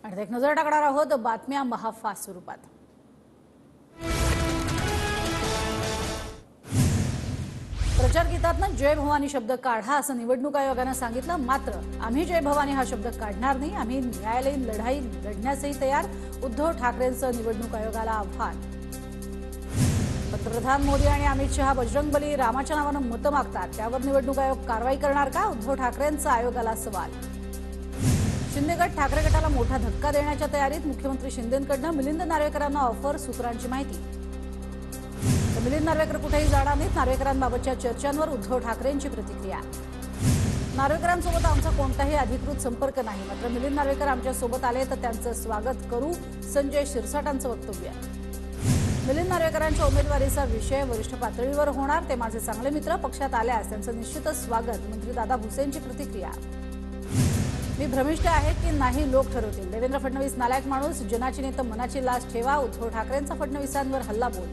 आणि एक नजर टाकणार आहोत बातम्या महाफास्ट स्वरूपात। प्रचार गीतातनं जय भवानी शब्द काढा असं निवडणूक आयोगानं सांगितलं। मात्र आम्ही जय भवानी हा शब्द काढणार नाही, आम्ही न्यायालयीन लढाई लढण्यासही तयार। उद्धव ठाकरेंचं निवडणूक आयोगाला आव्हान। पंतप्रधान मोदी आणि अमित शहा बजरंगबली रामाच्या नावानं मतं मागतात, त्यावर निवडणूक आयोग कारवाई करणार का? उद्धव ठाकरेंचा आयोगाला सवाल। शिंदे गट ठाकरे गटाला मोठा धक्का देण्याच्या तयारीत। मुख्यमंत्री शिंदेंकडनं मिलिंद नार्वेकरांना ऑफर, सूत्रांची माहिती। मिलिंद नार्वेकर कुठेही जाणार नाहीत, नार्वेकरांबाबतच्या चर्चांवर उद्धव ठाकरेंची प्रतिक्रिया। नार्वेकरांसोबत आमचा कोणताही अधिकृत संपर्क नाही, मात्र मिलिंद नार्वेकर आमच्या सोबत आले तर त्यांचं स्वागत करू, संजय शिरसाटांचं वक्तव्य। मिलिंद नार्वेकरांच्या उमेदवारीचा विषय वरिष्ठ पातळीवर होणार, ते माझे चांगले मित्र, पक्षात आल्यास त्यांचं निश्चितच स्वागत। मंत्री दादा भुसेंची प्रतिक्रिया। मी भ्रमिष्ट आहे की नाही लोक ठरवतील, देवेंद्र फडणवीस नालायक माणूस, जनाची नाही तर मनाची लाज ठेवा। उद्धव ठाकरेंचा फडणवीसांवर हल्लाबोल।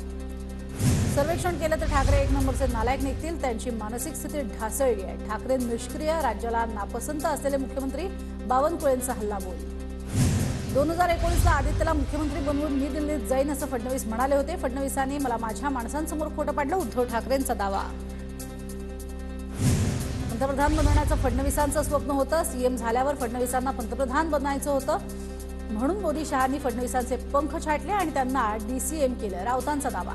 सर्वेक्षण केलं तर ठाकरे एक नंबरचे नालायक निघतील, त्यांची मानसिक स्थिती ढासळली आहे। ठाकरे निष्क्रिय, राज्याला नापसंत असलेले मुख्यमंत्री, बावनकुळेंचा हल्लाबोल। 2019ला आदित्यला मुख्यमंत्री बनवून मी दिल्लीत जाईन असं फडणवीस म्हणाले होते। फडणवीसांनी मला माझ्या माणसांसमोर खोटं पाडलं, उद्धव ठाकरेंचा दावा। पंतप्रधान बनवण्याचं फडणवीसांचं स्वप्न होतं, सीएम झाल्यावर फडणवीसांना पंतप्रधान बनायचं होतं, म्हणून मोदी शहांनी फडणवीसांचे पंख छाटले आणि त्यांना डीसीएम केलं, राऊतांचा दावा।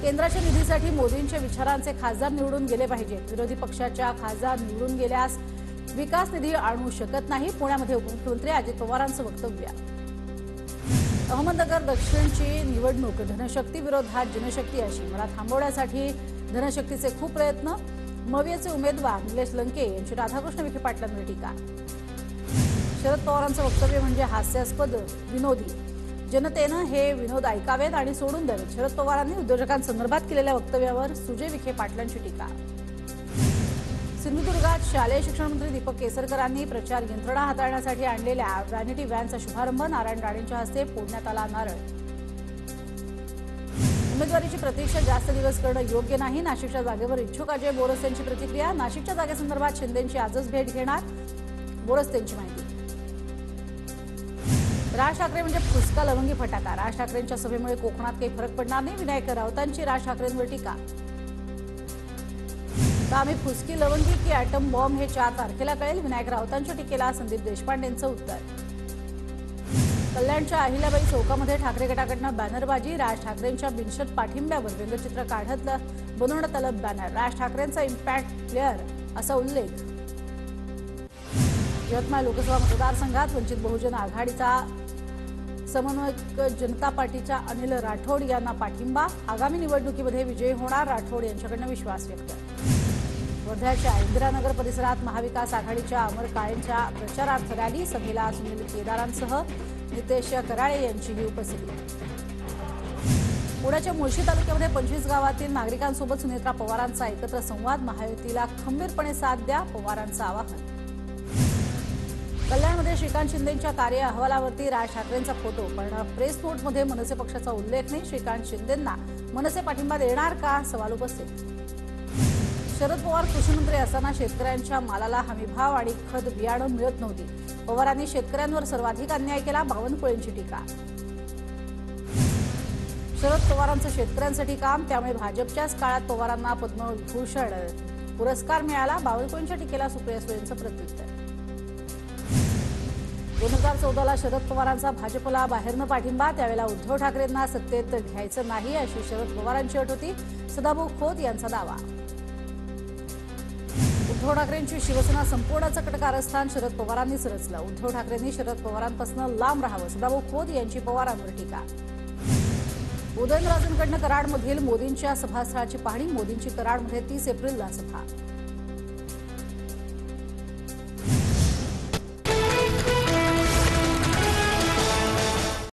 केंद्राच्या निधीसाठी मोदींच्या विचारांचे खासदार निवडून गेले पाहिजेत, विरोधी पक्षाच्या खासदार निवडून गेल्यास विकास निधी आणू शकत नाही, पुण्यामध्ये उपमुख्यमंत्री अजित पवारांचं वक्तव्य। अहमदनगर दक्षिणची निवडणूक धनशक्ती विरोधात जनशक्ती अशी, मला थांबवण्यासाठी धनशक्तीचे खूप प्रयत्न। मवियाचे उमेदवार निलेश लंके यांची राधाकृष्ण विखे पाटलांवर टीका। शरद पवारांचं वक्तव्य म्हणजे हास्यास्पद, विनोदी, जनतेनं हे विनोद ऐकावेत आणि सोडून द्यावेत। शरद पवारांनी उद्योजकांसंदर्भात केलेल्या वक्तव्यावर सुजय विखे पाटलांची टीका। सिंधुदुर्गात शालेय शिक्षण मंत्री दीपक केसरकरांनी प्रचार यंत्रणा हाताळण्यासाठी आणलेल्या व्हॅनिटी व्हॅनचा शुभारंभ, नारायण राणेंच्या हस्ते फोडण्यात आला नारळ। उमेदवारीची प्रतीक्षा जास्त दिवस करणं योग्य नाही, नाशिकच्या जागेवर इच्छुक अजय बोरस यांची प्रतिक्रिया। नाशिकच्या जागेसंदर्भात शिंदेंची आजच भेट घेणार, बोरस यांची माहिती। राज ठाकरे म्हणजे फुसका लवंगी फटाका, राज ठाकरेंच्या सभेमुळे कोकणात काही फरक पडणार नाही, विनायक राऊतांची राज ठाकरेंवर टीका। तर आम्ही फुसकी लवंगी की ॲटम बॉम्ब हे 4 तारखेला कळेल, विनायक राऊतांच्या टीकेला संदीप देशपांडेंचं उत्तर। कल्याणच्या अहिल्याबाई चौकामध्ये ठाकरे गटाकडनं बॅनरबाजी, राज ठाकरेंच्या बिनशर्त पाठिंब्यावर व्यंगचित्र काढत बनवण्यात आलं बॅनर, राज ठाकरेंचा इम्पॅक्ट प्लेअर असा उल्लेख। यवतमाळ लोकसभा मतदारसंघात वंचित बहुजन आघाडीचा समन्वयक जनता पार्टीच्या अनिल राठोड यांना पाठिंबा, आगामी निवडणुकीमध्ये विजयी होणार, राठोड यांच्याकडनं विश्वास व्यक्त। वर्ध्याच्या इंदिरानगर परिसरात महाविकास आघाडीच्या अमर काळेंच्या प्रचारार्थ रॅली, सभेला सुनील केदारांसह नितेश कराळे यांचीही उपस्थिती। पुण्याच्या मुळशी तालुक्यामध्ये 25 गावातील नागरिकांसोबत सुनेत्रा पवारांचा एकत्र संवाद, महायुतीला खंबीरपणे साथ द्या, पवारांचं आवाहन। कल्याणमध्ये श्रीकांत शिंदेंच्या कार्य अहवालावरती राज ठाकरेंचा फोटो, पण प्रेस नोटमध्ये मनसे पक्षाचा उल्लेख नाही, श्रीकांत शिंदेंना मनसे पाठिंबा देणार का, सवाल उपस्थित। शरद पवार कृषीमंत्री असताना शेतकऱ्यांच्या मालाला हमीभाव आणि खत बियाणं मिळत नव्हती, पवारांनी शेतकऱ्यांवर सर्वाधिक अन्याय केला, बावनकुळेंची टीका। शरद पवारांचं शेतकऱ्यांसाठी काम, त्यामुळे भाजपच्याच काळात पवारांना पद्मभूषण पुरस्कार मिळाला, बावनकुळेंच्या टीकेला सुप्रिया सुळेंचं प्रत्युत्तर। 2014ला शरद पवारांचा भाजपला बाहेरनं पाठिंबा, त्यावेळेला उद्धव ठाकरेंना सत्तेत घ्यायचं नाही अशी शरद पवारांची अट होती, सदाभाऊ खोत यांचा दावा। उद्धव ठाकरेंची शिवसेना संपूर्ण चकटकारस्थान शरद पवारांनीच रचलं, उद्धव ठाकरेंनी शरद पवारांपासून लांब राहावं, सदाभाऊ खोत यांची पवारांवर टीका। उदयनराजेंकडनं कराडमधील मोदींच्या सभास्थळाची पाहणी, मोदींची कराडमध्ये 30 एप्रिलला सभा।